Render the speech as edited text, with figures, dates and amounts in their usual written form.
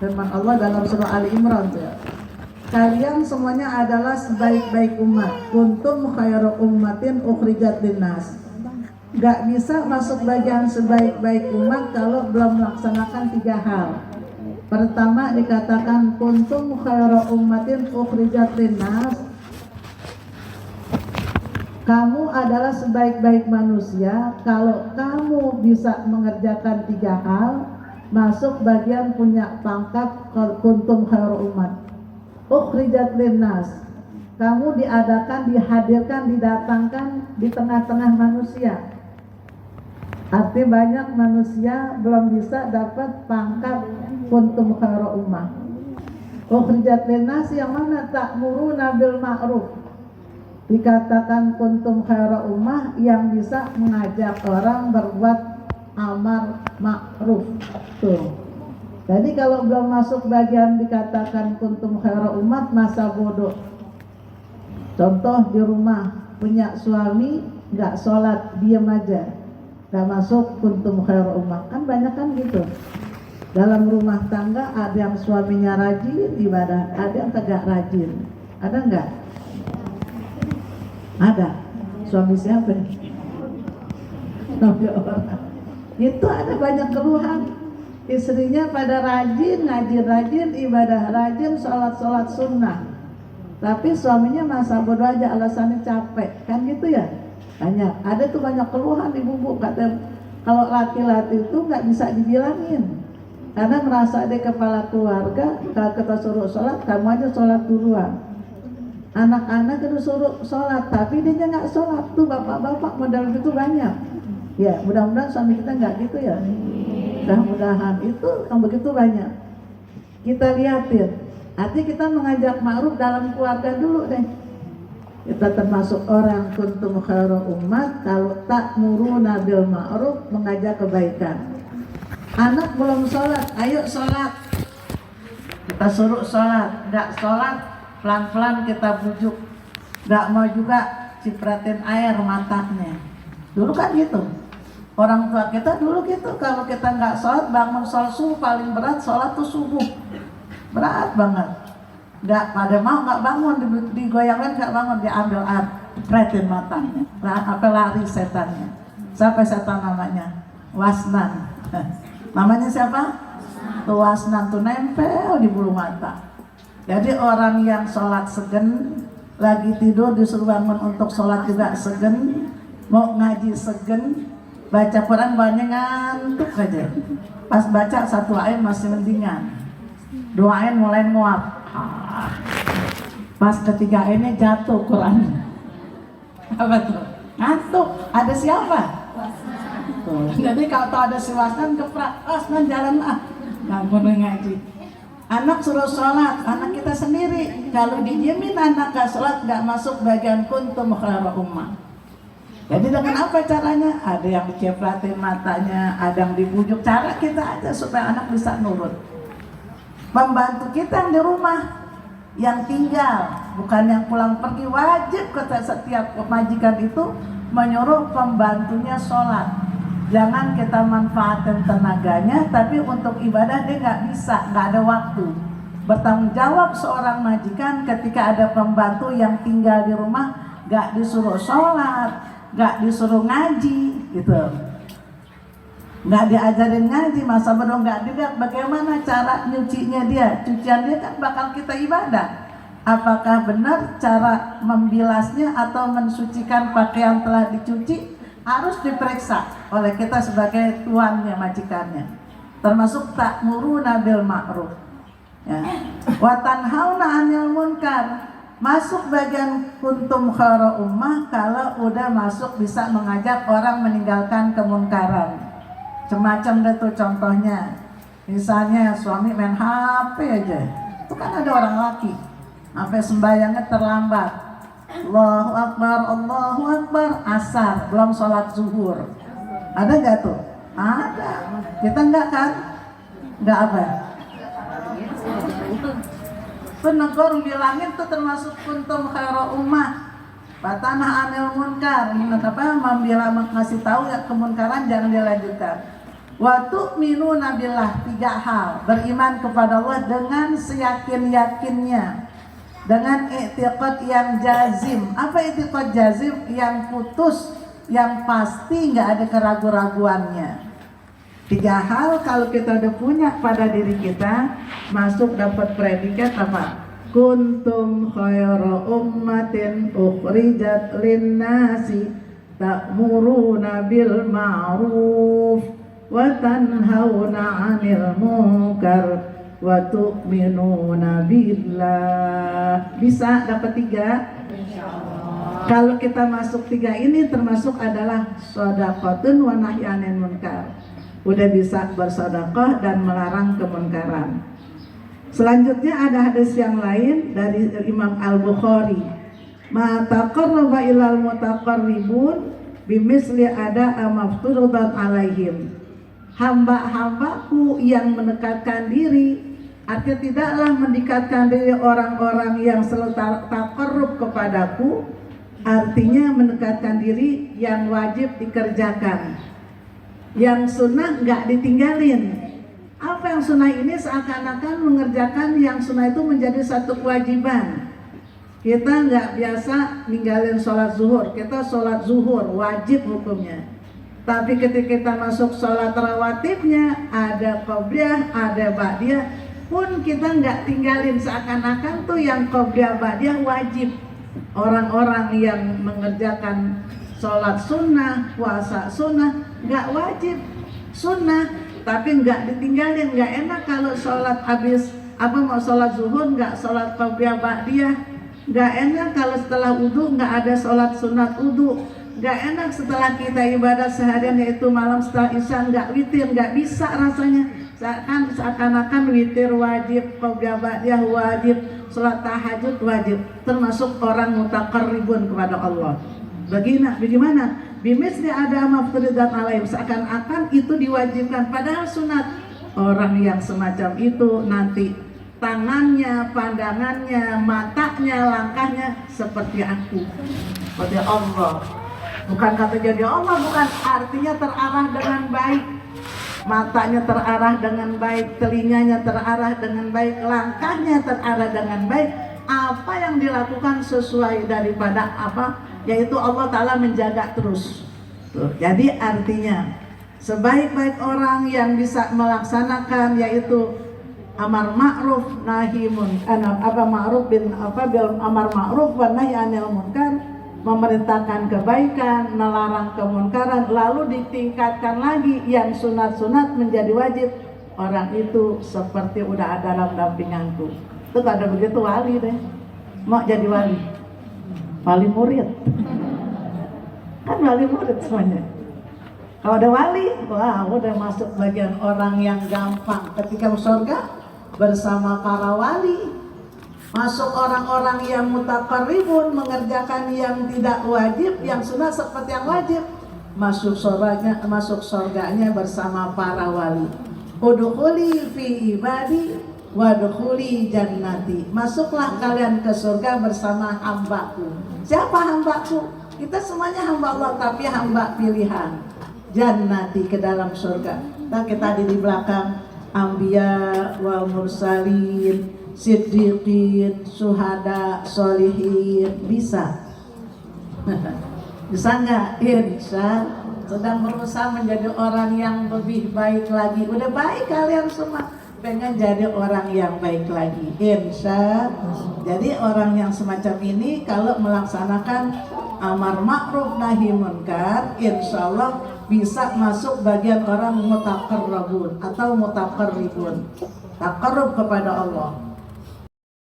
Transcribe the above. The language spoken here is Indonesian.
firman Allah dalam surah Ali Imran tuh ya. Kalian semuanya adalah sebaik-baik umat. Kuntum khairu ummatin ukhrijat linnas. Gak bisa masuk bagian sebaik-baik umat kalau belum melaksanakan 3 hal. Pertama dikatakan kuntum khairu ummatin ukhrijat linnas. Kamu adalah sebaik-baik manusia kalau kamu bisa mengerjakan 3 hal, masuk bagian punya pangkat kuntum khairu ummat. Ukhrijat linnas. Kamu diadakan, dihadirkan, didatangkan di tengah-tengah manusia. Arti banyak manusia belum bisa dapat pangkat kuntum khairu ummah. Ukhrijat linnas yang mana ta'muruna bil ma'ruf. Dikatakan kuntum khairu ummah yang bisa mengajak orang berbuat amar ma'ruf. Tuh. Jadi kalau belum masuk bagian dikatakan kuntum khairu ummah, masa bodoh. Contoh di rumah punya suami nggak sholat, diam aja, nggak masuk kuntum khairu ummah. Kan banyak kan gitu. Dalam rumah tangga ada yang suaminya rajin ibadah, ada yang tegak rajin. Ada nggak? Ada. Suami siapa? Suami orang. Itu ada banyak keluhan. Istrinya pada rajin, ngaji rajin, ibadah rajin, sholat sunnah. Tapi suaminya masa bodoh aja, alasannya capek. Kan gitu ya? Banyak. Ada tuh banyak keluhan ibu-ibu. Kalau laki-laki itu nggak bisa dibilangin. Karena merasa dia kepala keluarga, kalau kita suruh sholat, kamu aja sholat duluan. Anak-anak itu suruh sholat, tapi dia nggak sholat. Tuh bapak-bapak modal gitu banyak. Ya, mudah-mudahan suami kita nggak gitu ya. Mudah-mudahan itu yang begitu banyak. Kita lihatin. Artinya kita mengajak ma'ruf dalam keluarga dulu deh. Kita termasuk orang kuntum khairu ummat kalau ta'muruna bil ma'ruf, mengajak kebaikan. Anak belum sholat, ayo sholat. Kita suruh sholat, nggak sholat, pelan-pelan kita bujuk. Nggak mau juga cipratin air matanya. Dulu kan gitu. Orang tua kita dulu gitu. Kalau kita nggak sholat, bangun sholat subuh, paling berat sholat tuh subuh. Berat banget. Nggak pada mau, nggak bangun, digoyangin nggak bangun, diambil air, cipratin matanya. Apa lari setannya? Siapa setan namanya? Wasnan. Namanya siapa? Tuh wasnan tuh nempel di bulu mata. Jadi orang yang sholat segen, lagi tidur disuruh bangun untuk sholat juga segen, mau ngaji segen, baca Quran banyak ngantuk aja. Pas baca 1 ayat masih mendingan, 2 ayat mulai nguap. Pas 3 ayatnya jatuh Quran. Apa tuh? Ngantuk. Ada siapa? Tuh. Jadi kalau ada si wasnan keprak, wasnan jalan nggak boleh ngaji. Anak suruh sholat, anak kita sendiri. Kalau didiemin anak gak sholat, gak masuk bagian kuntum khairu ummah. Jadi dengan apa caranya? Ada yang dicipratin matanya, ada yang dibujuk. Cara kita aja supaya anak bisa nurut. Pembantu kita yang di rumah, yang tinggal, bukan yang pulang pergi, wajib kata setiap majikan itu menyuruh pembantunya sholat. Jangan kita manfaatkan tenaganya, tapi untuk ibadah dia nggak bisa, nggak ada waktu. Bertanggung jawab seorang majikan ketika ada pembantu yang tinggal di rumah, nggak disuruh sholat, nggak disuruh ngaji, gitu. Nggak diajarin ngaji, masa bodoh nggak dilihat bagaimana cara nyucinya dia. Cucian dia kan bakal kita ibadah. Apakah benar cara membilasnya atau mensucikan pakaian telah dicuci? Harus diperiksa oleh kita sebagai tuannya, majikannya. Termasuk ta'muruna bil ma'ruf. Ya. Wa tanhauna 'anil munkar. Masuk bagian kuntum khairu ummah kalau udah masuk bisa mengajak orang meninggalkan kemunkaran. Semacam itu contohnya. Misalnya suami main HP aja. Itu kan ada orang laki. Sampai sembahyangnya terlambat. Allahu Akbar, asar, belum sholat zuhur. Ada nggak tuh? Ada. Kita nggak kan? Nggak apa? Penegur bilangin tuh termasuk kuntum khairu ummah. Batanah anil munkar. Membela ngasih tahu ya kemunkaran jangan dilanjutkan. Wa tu'minuna billah, 3 hal. Beriman kepada Allah dengan seyakin-yakinnya, dengan i'tiqad yang jazim. Apa i'tiqad jazim? Yang putus, yang pasti, nggak ada keraguan-raguannya. 3 hal kalau kita udah punya pada diri kita, masuk dapat predikat apa? Kuntum khairu ummatin ukhrijat linnasi ta'muruna bil ma'ruf wa tanhauna 'anil munkar wa tu'minuna billah. Bisa dapat 3? Kalau kita masuk 3 ini termasuk adalah shadaqatun wa nahyanil munkar. Udah bisa bersedekah dan melarang kemunkaran. Selanjutnya ada hadis yang lain dari Imam Al-Bukhari. Ma taqarraba ilal mutaqarribun bimisli ada amafturudat alaihim. Hamba-hambaku yang mendekatkan diri, artinya tidaklah mendekatkan diri orang-orang yang selalu taqarrub kepadaku, artinya mendekatkan diri yang wajib dikerjakan, yang sunnah nggak ditinggalin. Apa yang sunnah ini seakan-akan mengerjakan yang sunnah itu menjadi satu kewajiban. Kita nggak biasa ninggalin sholat zuhur, kita sholat zuhur wajib hukumnya. Tapi ketika kita masuk sholat rawatibnya, ada qobliyah, ada ba'diyah, pun kita nggak tinggalin, seakan-akan tuh yang qobliyah ba'diyah wajib. Orang-orang yang mengerjakan sholat sunnah, puasa sunnah, nggak wajib sunnah, tapi nggak ditinggalin. Nggak enak kalau sholat habis mau sholat zuhur nggak sholat qobliyah ba'diyah. Nggak enak kalau setelah wudhu nggak ada sholat sunat wudhu. Nggak enak setelah kita ibadah seharian, yaitu malam setelah isya nggak witir. Nggak bisa rasanya. Seakan-akan witir wajib, qobliyah ba'diyah wajib, sholat tahajud wajib, termasuk orang mutaqarribun kepada Allah. Bagaimana? Bimisli ada mafturudat alaihim, seakan-akan itu diwajibkan padahal sunat. Orang yang semacam itu nanti tangannya, pandangannya, matanya, langkahnya seperti aku, seperti Allah. Bukan kata jadi Allah, bukan, artinya terarah dengan baik. Matanya terarah dengan baik, telinganya terarah dengan baik, langkahnya terarah dengan baik. Apa yang dilakukan sesuai daripada apa, yaitu Allah Ta'ala menjaga terus. Tuh, jadi artinya sebaik-baik orang yang bisa melaksanakan yaitu amar ma'ruf nahi munkar, amar ma'ruf wa nahi anil munkar, memerintahkan kebaikan, melarang kemunkaran, lalu ditingkatkan lagi yang sunat-sunat menjadi wajib. Orang itu seperti udah ada dalam dampinganku. Itu ada begitu wali deh, mau jadi wali murid, kan wali murid semuanya. Kalau ada wali, wah udah masuk bagian orang yang gampang ketika surga bersama para wali. Masuk orang-orang yang mutaqarribun, mengerjakan yang tidak wajib, yang sunat seperti yang wajib. Masuk surganya bersama para wali. Udkhuli fi ibadi wadkhuli jannati. Masuklah kalian ke surga bersama hambaku. Siapa hambaku? Kita semuanya hamba Allah, tapi hamba pilihan. Jannati, ke dalam surga. Nah, kita di belakang anbiya wal mursalin, siddiqin, syuhada, solihin. Bisa? Bisa nggak? Insya sedang berusaha menjadi orang yang lebih baik lagi. Udah baik kalian semua, pengen jadi orang yang baik lagi. Insya. Jadi orang yang semacam ini kalau melaksanakan amar ma'ruf nahi munkar, insya Allah bisa masuk bagian orang mutaqarrabun atau mutaqarribun, taqarrub kepada Allah.